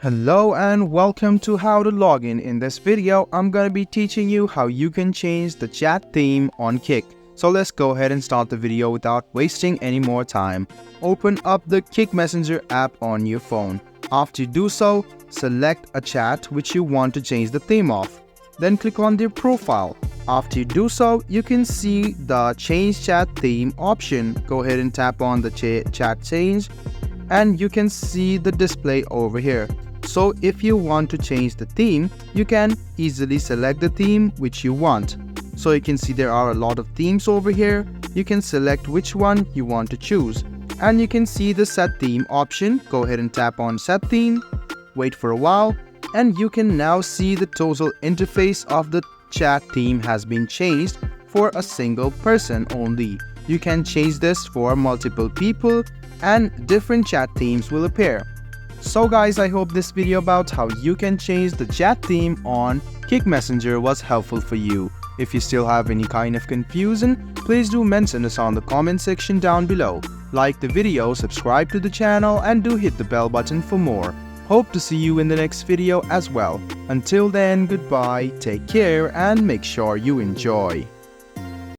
Hello and welcome to How to Login. In this video, I'm going to be teaching you how you can change the chat theme on Kik. So let's go ahead and start the video without wasting any more time. Open up the Kik Messenger app on your phone. After you do so, select a chat which you want to change the theme of. Then click on their profile. After you do so, you can see the Change Chat Theme option. Go ahead and tap on the chat change and you can see the display over here. So if you want to change the theme, you can easily select the theme which you want. So you can see there are a lot of themes over here. You can select which one you want to choose. And you can see the set theme option. Go ahead and tap on set theme, wait for a while, and you can now see the total interface of the chat theme has been changed for a single person only. You can change this for multiple people and different chat themes will appear. So guys, I hope this video about how you can change the chat theme on Kik Messenger was helpful for you. If you still have any kind of confusion, please do mention us on the comment section down below. Like the video, subscribe to the channel and do hit the bell button for more. Hope to see you in the next video as well. Until then, goodbye, take care and make sure you enjoy.